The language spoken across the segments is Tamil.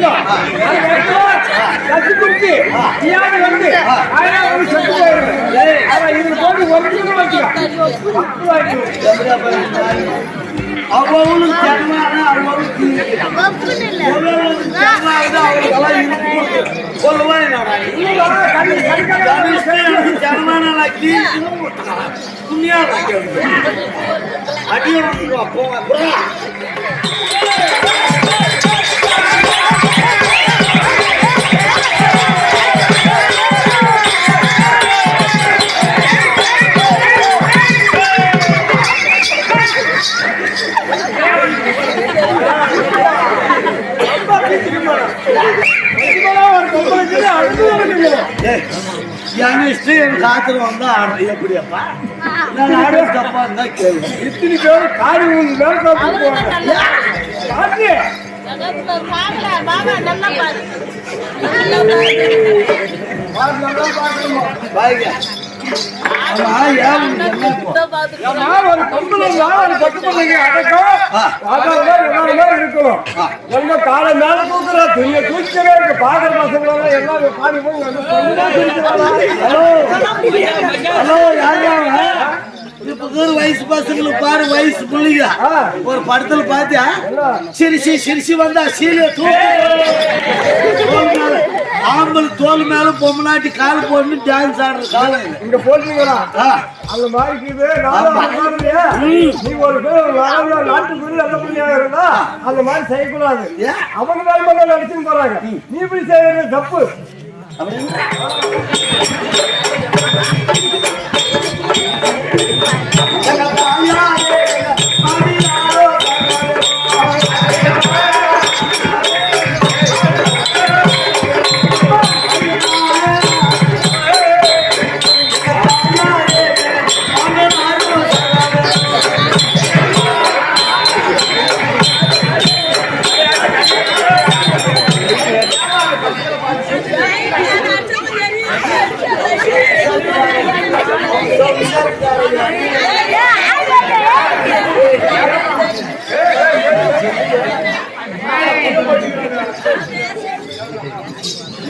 வச்சுக்கோ. கட்டி குடிச்சு நீயாவது வந்து ஆயிரம் செத்து போயிடுவேன். அவன் இதுல போட்டு ஒரு நிமிஷம் வச்சுக்கோ. அவளுக்கு ஜன்மான அவளுக்கு ஜன்மான துணியா அடியோட போங்க. காத்துல வந்தா எப்படியாப்பா நான் ஆடு தப்பா இருந்தா கேள்வி. இத்தனை பேர் காடி இருக்கணும். எங்க காலை மேல தூக்குற துணியை தூக்கிட்டே இருக்கு. பாக்குற பசங்க எல்லாரும் பாடி போய் ஹலோ யாரு வயசு பசங்களுக்கு பாரு வயசு பிள்ளைங்க ஒரு படத்துல பாத்தியா சிரிசி சிரிசி வந்தா சீல ஆம்பல் தோல் மேல பொம்மநாட்டி கால் போட்டு டான்ஸ் ஆடுற காலம் இங்க போட்டீங்களா? அந்த மாதிரி நீ ஒரு பேர் நாட்டுக்குரிய நல்ல பிள்ளையா இருந்தா அந்த மாதிரி செய்யக்கூடாது. அவங்க மேல நடிச்சுன்னு போறாங்க. நீ இப்படி செய்யறது தப்பு.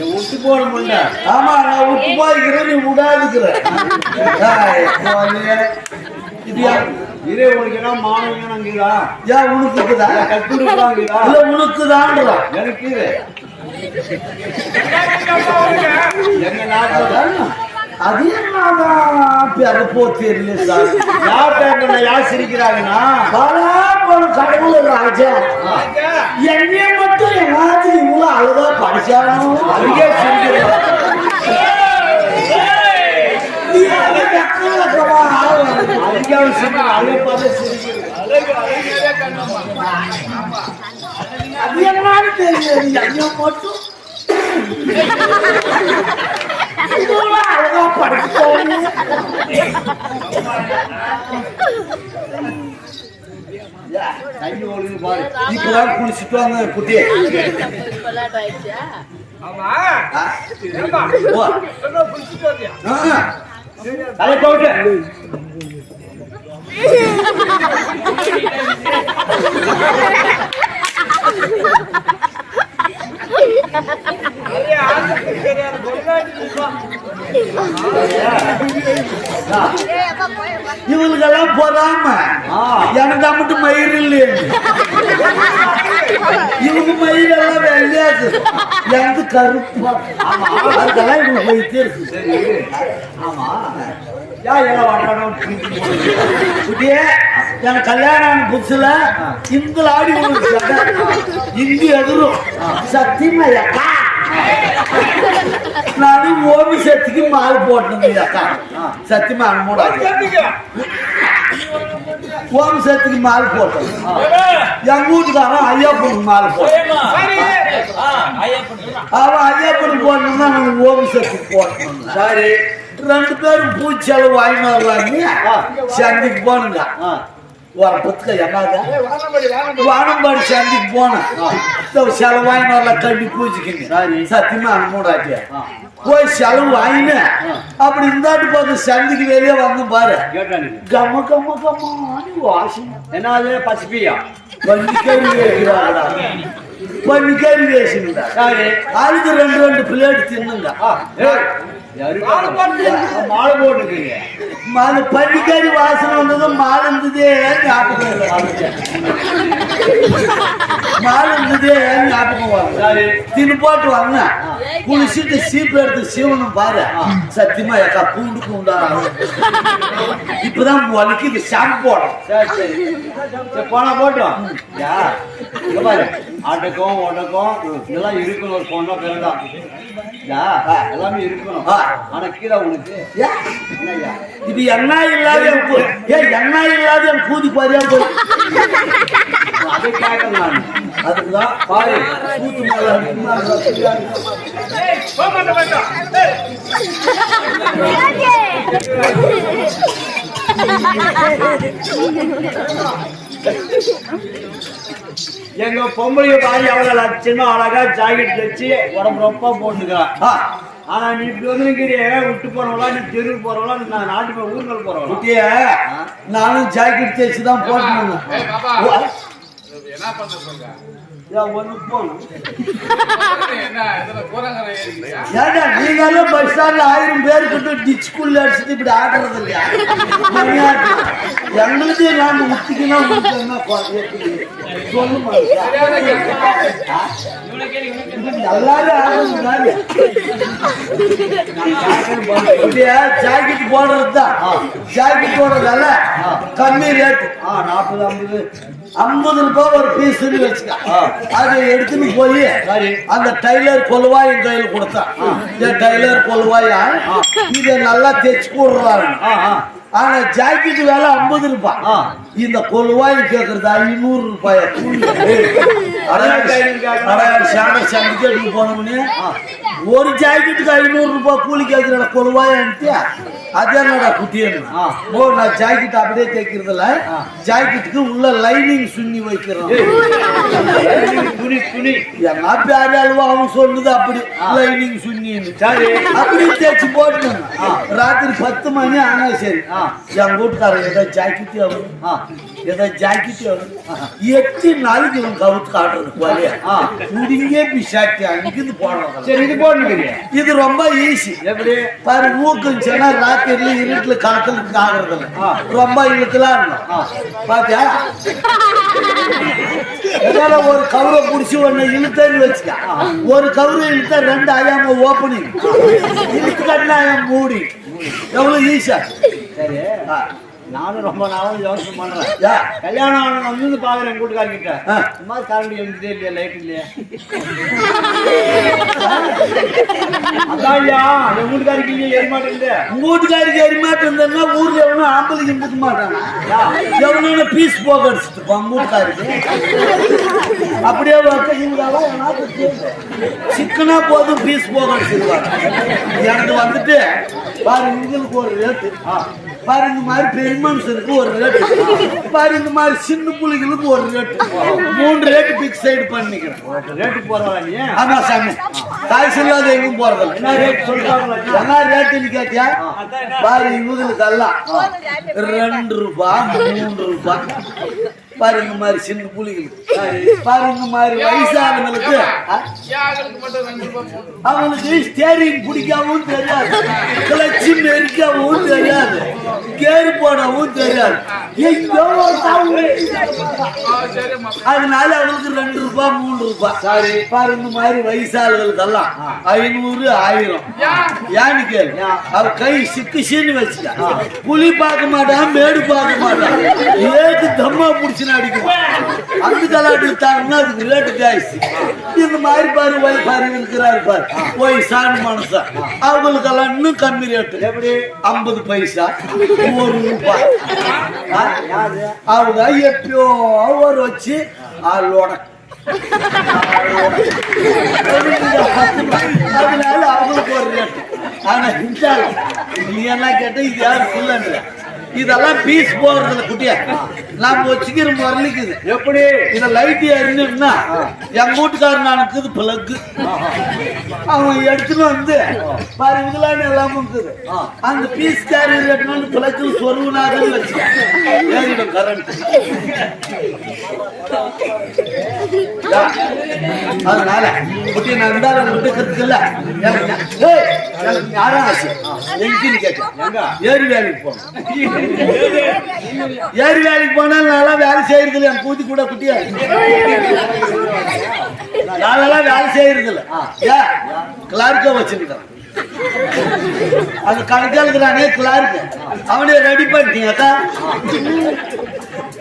விட்டு போட முடியல. ஆமா நான் விட்டு போய்க்கிறேன், நீ விடாதுக்குற. இதே உனக்கு என்ன மாணவங்கடா? ஏன் உனக்கு இருக்குதா? கட்டுருக்காங்கடா? இல்ல உனக்கு தான்டா. எனக்கு எங்க நாட்டுல அது என்ன போ தெரியல சார். யார் சிரிக்கிறாங்கன்னா கடவுள் ராஜா என்னைய மட்டும் எல்லாத்தையும் இவ்வளவு அழகா படிச்சாலும் அதுக்கே சிரிக்கிறாங்க. அது என்னன்னு தெரியாது. என்னைய மட்டும் அழகா படிச்சோம். இப்பதான் குளிச்சுட்டு வாங்க குட்டியே. அதை போட்டு இவங்களுக்கெல்லாம் போதாம எனக்கு மட்டும் மயிர் இல்லையே. இவங்க மயிர் எல்லாம் வெள்ளையாது, எனக்கு கருப்பா. அதுக்கெல்லாம் இவங்க போயிட்டே இருக்கு. ஆமா எனக்கு கல்யாணம் புதுசுல இந்த ஆடி இந்தி எதிரும் சத்தியமா அக்கா நானு ஓபி சத்துக்கு மால் போட்டேன் அக்கா. சத்தியமா அனுமோட ஓம் சத்துக்கு மால் போட்டோம். எங்க வீட்டுக்காரன் ஐயப்பனுக்கு மால் போட்டோம். அவன் ஐயப்பனுக்கு போட்டோம்னா நாங்க ஓபி சத்துக்கு போட்டோம். சரி ரெண்டு பேரும் பூச்செலவு வாங்கிட்டு வரலாங்க சந்திக்கு போனுங்க. ஒரு பத்துக்க என்னாங்க வானம்பாடி சந்திக்கு போனேன். செலவு வாங்கிட்டு வரல கட்டி பூச்சிக்கிங்க. சத்தியமா அனுமோடாட்டியா போய் செலவு வாங்கின அப்படி இருந்தாட்டு பார்த்து சந்திக்கு வெளியே வந்து பாரு கம்ம கம்ம கம்மா வாசம் என்ன பசிப்பியா வண்டி கேள்வி வைக்கிறாங்களா பன்னிக்காரி வேசிங்க அதுக்கு 2 பிளேட் தின்னுங்க மாலை போட்டுருக்கீங்க மாலை பன்னிக்காரி வாசனை வந்ததும் மாலை இருந்ததே ஞாபகம் வரும் தின்னு போட்டு வாங்க குளிச்சுட்டு சீப்பு எடுத்து சீவனம் பாரு சத்தியமா எக்கா பூண்டுக்கு உண்டான இப்பதான் வலிக்குது ஷாம்பு போடும் போனா போட்டோம் பாரு ஆட்டக்கம் ஓட்டக்கம் இதெல்லாம் இருக்கணும் ஒரு பொண்ணா பிறந்தான் எல்லாமே இருக்கணும் ஆனா கீழே உனக்கு இது எண்ணெய் இல்லாத என் கூதி பாரியா போய் அதை கேட்கலாம் அதுக்குதான் பாரு கூத்து எங்க பொம்பளைய பாதி அவ்வளவு லட்சணம் அழகா ஜாக்கெட் வச்சு உடம்பு ரொம்ப போட்டுக்கிறான் ஆனா நீ இப்படி வந்துக்கிறிய விட்டு போறவங்களா நீ தெருவுக்கு போறவங்களா நான் நாட்டுக்கு ஊர்கள் போறவங்களா நானும் ஜாக்கெட் தேய்ச்சிதான் போட்டேன் நீங்களும் பஸ் ஸ்டாண்ட்ல 1000 பேருக்கு டிச்சுக்குள்ள அடிச்சுட்டு இப்படி ஆடுறது இல்லையா எங்களுக்கு நாங்க உத்திக்கணும் சொல்லுமா ஜாக்கெட் போடுறதுதான் ஜாக்கெட் போடுறதால கம்மி ரேட் 40-50 ரூபாய் ஒரு பீஸ் வச்சுக்க அதை எடுத்துன்னு போய் அந்த டைலர் கொலுவாய் கையில் கொடுத்தான் இந்த டைலர் கொலுவாயா இதை நல்லா தைச்சு போடுறாங்க ஆனா ஜாக்கெட் வேலை 50 ரூபாய் இந்த கொலுவாய் கேட்கறது 500 ரூபாய் சந்திக்கு போனோம்னு ஒரு ஜாக்கெட்டுக்கு 500 ரூபாய் கூலி கேட்கிற கொலுவாய் அதே நடா குட்டியன் நான் ஜாக்கெட் அப்படியே தைக்கிறதுல ஜாக்கெட்டுக்கு உள்ள லைனிங் சுண்ணி வைக்கிறோம் துணி எங்க பேரு அல்வா அவன் சொல்லுது அப்படி லைனிங் சுண்ணின்னு அப்படி தேய்ச்சி போட்டு ராத்திரி 10 மணி ஆனா சரி என் வீட்டுக்காரன் ஏதோ ஜாக்கெட்டு அவரு 8 நாளைக்கு இவன் கவுத்து காட்டுறது போலியா முடிங்கே பிசாட்டி அங்கிருந்து போடுறோம் சரி இது போடுங்க இது ரொம்ப ஈஸி எப்படி பாரு ஊக்குச்சுன்னா ராத்திரில இருட்டுல கணக்கு ஆகுறது ரொம்ப இழுக்கலாம் பாத்தியா ஒரு கவுரை புடிச்சு ஒண்ணு இழுத்தன்னு வச்சுக்க ஒரு கவுரை இழுத்தா 2 ஆயாம ஓப்பனிங் இழுத்து கட்டினா மூடி எவ்வளவு ஈஸியா சரி நானும் ரொம்ப நாளும் யோசனை பண்றேன் கல்யாணம் ஆன வந்து பாக்குறேன் என் கூட்டுக்காரங்கிட்ட சும்மா கரண்ட் எழுந்ததே இல்லையா லைட் இல்லையா அதான் என் வீட்டுக்காரிக்கு இல்லையா எரிமாட்டம் இல்ல உங்க வீட்டுக்காரிக்கு எரிமாட்டம் இருந்ததுன்னா ஊர்ல எவனும் ஆம்பளைக்கு இருந்துக்க மாட்டானா எவனோட பீஸ் போக அடிச்சுட்டு உங்க வீட்டுக்காருக்கு அப்படியே சிக்கனா போதும் பீஸ் போக அடிச்சிருவாங்க எனக்கு வந்துட்டு பாரு உங்களுக்கு ஒரு ரேட்டு பாரு இந்த மாதிரி பெரிய மனுஷனுக்கு ஒரு ரேட்டு பாரு இந்த மாதிரி சின்ன புள்ளிகளுக்கு ஒரு ரேட்டு 3 ரேட்டு பிக்சைடு பண்ணிக்கிறேன் ரேட்டுக்கு போறவங்க ஆமா சாமி காய்ச்சல் இல்லாத எங்கும் போறது என்ன ரேட் சொல்றாங்க என்ன ரேட்டுன்னு கேட்டியா பாரு இவங்களுக்கு எல்லாம் 2 ரூபாய் 3 ரூபாய் பாரு இந்த மாதிரி சின்ன புலிகளுக்கு பாரு இந்த மாதிரி வயசானவங்களுக்கு அவங்களுக்கு ஸ்டேரிங் பிடிக்கவும் தெரியாது கிளச்சி மெரிக்கவும் தெரியாது கேர் போடவும் தெரியாது அதனால அவங்களுக்கு 2 ரூபாய் 3 ரூபாய் சாரி பாரு இந்த மாதிரி வயசாளர்களுக்கு எல்லாம் 500 1000 ஏன்னு கேளு அவ கை சிக்குன்னு வச்சுக்க புலி பார்க்க மாட்டான் மேடு பார்க்க மாட்டான் ஏக்கு தம்மா புடிச்சு அடிக்கும் அந்த கலாட்டு தாங்கன்னா அதுக்கு ரேட்டு ஜாஸ்தி இந்த மாதிரி பாரு பாரு இருக்கிறாரு பாரு வயசான மனுஷன் அவங்களுக்கெல்லாம் இன்னும் கம்மி ரேட்டு எப்படி 50 பைசா 1 ரூபாய் அவங்க எப்பயோ ஒரு வச்சு ஆளோட அதனால அவங்களுக்கு ஒரு ரேட்டு ஆனா நீ எல்லாம் கேட்ட இது யாரு சொல்லன்ற இதெல்லாம் பீஸ் போறதுல குட்டியா நாம வச்சுக்கிற முரளிக்குது எப்படி இத லைட் எரிஞ்சுன்னா என் வீட்டுக்காரன் இருக்குது பிளக்கு அவன் எடுத்துன்னு வந்து பாரு இதெல்லாம் எல்லாமே இருக்குது அந்த பீஸ் கேரியர் எடுத்து பிளக்கு சொருவுனாக வச்சு ஏறிடும் கரண்ட் அதனால குட்டி நான் இருந்தாலும் விட்டுக்கிறதுக்கு இல்ல எனக்கு யாரும் ஆச்சு எங்கன்னு கேட்டேன் ஏரி வேலைக்கு போனேன் ஏரி வேலைக்கு போனாலும் நல்லா வேலை செய்யறது இல்லை என் கூத்தி கூட குட்டியா நாளெல்லாம் வேலை செய்யறது இல்லை ஏன் கிளார்க்கா வச்சிருக்கிறேன் அது கணக்காளுக்குறானே கிளார்க்கு அவனே ரெடி பண்ணிட்டீங்கக்கா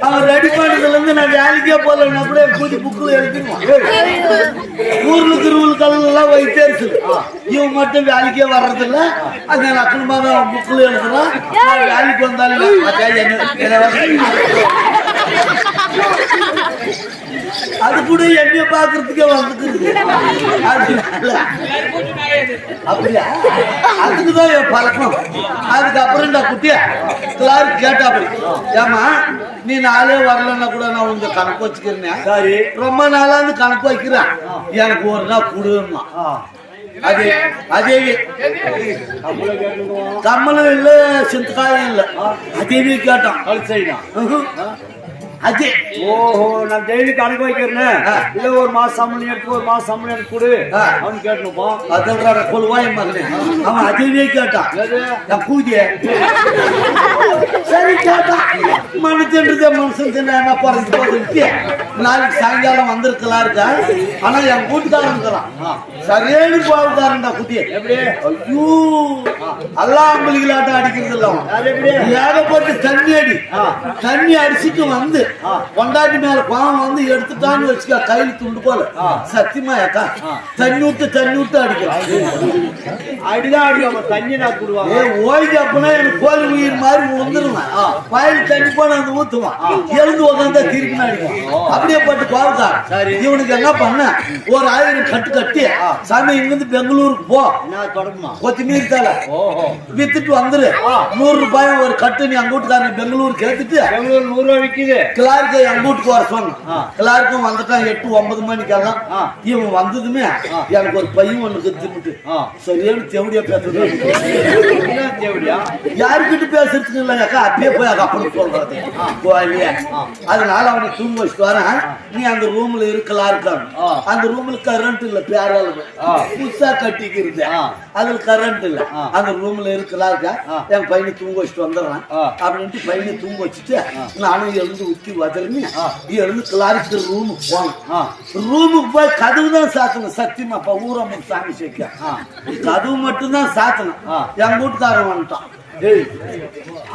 அவன் ரெடி பண்ணதுல இருந்து நான் வேலைக்கே போகலன்னா கூட கூட்டி புக்குல எழுதிருவான் ஊர்ல திருவுள் எல்லாம் வைத்தே இருக்குது இவன் மட்டும் வேலைக்கே வர்றதில்ல அது அக்கணுமாக அவன் புக்குல எழுதுறான் வேலைக்கு வந்தாலும் அது கூட என்னைய பாக்குறதுக்கே வந்துக்குது அப்படியா அதுக்குதான் என் பழக்கம் அதுக்கப்புறம் இந்த குட்டியா கிளார்க் கேட்டாப்படி ஏமா நீ நாளே வரலன்னா கூட நான் உங்க கணக்கு வச்சுக்கிறேன் சரி ரொம்ப நாளா இருந்து கணக்கு வைக்கிறேன் எனக்கு ஒரு நாள் கொடுமா அதே அதே கம்மலும் இல்ல சிந்தக்காயும் இல்ல அதேவே கேட்டான் அது செய்யலாம் அதே ஓஹோ நான் டெய்லி கணக்கு வைக்கிறேன் இல்ல ஒரு மாசம் சம்பளம் எடுத்து ஒரு மாசம் சம்பளம் எடுத்து கொடு அவன் கேட்டணுப்பா அதோட கொள்வாய் மகனே அவன் அதுவே கேட்டான் நான் கூதிய சரி கேட்டான் மனுஷன்றதே மனுஷன் என்ன பிறந்து போட்டு நாளைக்கு சாயங்காலம் வந்திருக்கலாம் இருக்கா ஆனா என் கூட்டுக்காரன் இருக்கிறான் சரியான பாவுக்காரன்டா குட்டிய எப்படி ஐயோ எல்லாம் அம்பளிகளாட்டம் அடிக்கிறது இல்ல ஏகப்பட்டு தண்ணி அடிச்சுட்டு வந்து கொண்டாட்டி மேல பாவம் வந்து எடுத்துட்டான்னு வச்சுக்க கையில துண்டு போல சத்தியமா ஏக்கா தண்ணி விட்டு அடிக்கலாம் அடிதான் அடிக்கும் தண்ணி நான் கொடுவாங்க ஓய்க்கு அப்பனா எனக்கு கோழி உயிர் மாதிரி வந்துருவேன் வயல் தண்ணி போன அந்த ஊத்துவான் எழுந்து உட்காந்தா திருப்பி அடிக்கும் அப்படியே பட்டு பாவுக்கார் இவனுக்கு என்ன பண்ண ஒரு 1000 கட்டு கட்டி சாமி இங்கிருந்து பெங்களூருக்கு போ கொத்திமீர் தலை வித்துட்டு வந்துரு 100 ரூபாய் ஒரு கட்டு நீ அங்க வீட்டுக்காரன் பெங்களூருக்கு ஏத்துட்டு பெங்களூர் 100 ரூபாய் விக்குது கிளார்க்கு என் வீட்டுக்கு வர சொன்னான் கிளார்க்கும் வந்துட்டான் 8-9 மணிக்கெல்லாம் இவன் வந்ததுமே எனக்கு ஒரு பையன் ஒண்ணு கத்துட்டு சரியான தேவடியா பேசுறது தேவடியா யாருக்கிட்ட பேசுறதுக்கு இல்லையாக்கா அப்படியே போய் அப்புறம் சொல்றது அதனால அவனை தூங்க வச்சுட்டு வரேன் நீ அந்த ரூம்ல இருக்கலாம் அந்த ரூம்ல கரண்ட் இல்ல பேரால புதுசா கட்டிக்கிறது அதுல கரண்ட் இல்ல அந்த ரூம்ல இருக்கலாம் என் பையனை தூங்க வச்சுட்டு வந்துடுறேன் அப்படின்ட்டு பையனை தூங்க வச்சுட்டு நானும் எழுந்து ஊத்தி வதறி எழுந்து கிளார்க்கு ரூமுக்கு போனேன் ரூமுக்கு போய் கதவு தான் சாத்தணும் சத்தியமா அப்ப ஊரம்ம சாமி சேர்க்க கதவு மட்டும் தான் சாத்தணும் என் வீட்டுக்காரன் வந்துட்டான்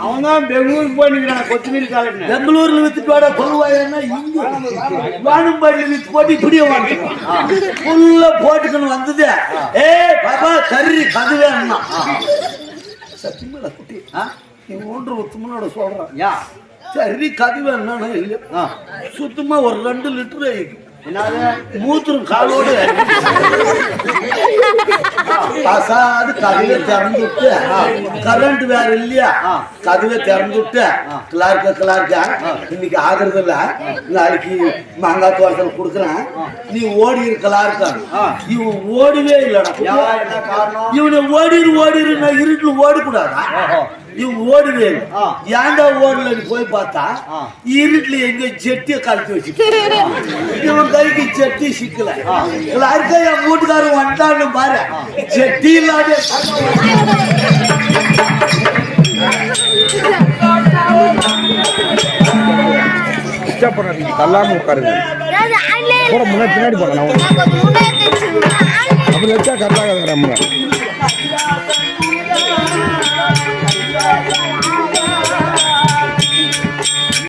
அவன் தான் பெங்களூருக்கு போய் நிக்கிறான் கொத்திமீரி காலேஜ் பெங்களூர்ல வித்துட்டு வாடா கொள்வாயன்னா இங்க வானம்பாடியில வித்து போட்டு இப்படியே வாங்கிட்டான் ஃபுல்லா போட்டுக்கணும் வந்தது பாபா கறி கதவே அண்ணா சத்தியமா குட்டி நீ ஒன்று ஒத்துமனோட சொல்றான் சரி கதவே அண்ணா இல்ல சுத்தமா ஒரு 2 லிட்டர் மூத்திரம் காலோடு அது கதவை திறந்து விட்டு கரண்ட் வேற இல்லையா கதவை திறந்து விட்டு கிளார்க்க இன்னைக்கு ஆகுறது இல்ல நாளைக்கு மாங்காய் தோட்டத்தில் கொடுக்குறேன் நீ ஓடி இருக்கலாருக்க இவன் ஓடிவே இல்லடா இவனை ஓடிரு நான் இருட்டுல ஓடக்கூடாதா இவன் ஓடுவே ஏன்டா ஓடல போய் பார்த்தா இருட்டுல எங்க ஜெட்டிய கலத்தி வச்சுட்டு இவன் கைக்கு ஜெட்டி சிக்கல யாருக்கா என் வீட்டுக்காரன் வந்தான்னு பாரு ஜெட்டி இல்லாத தள்ளாம உட்காருங்க பின்னாடி போறேன் அப்படி வச்சா கரெக்டாக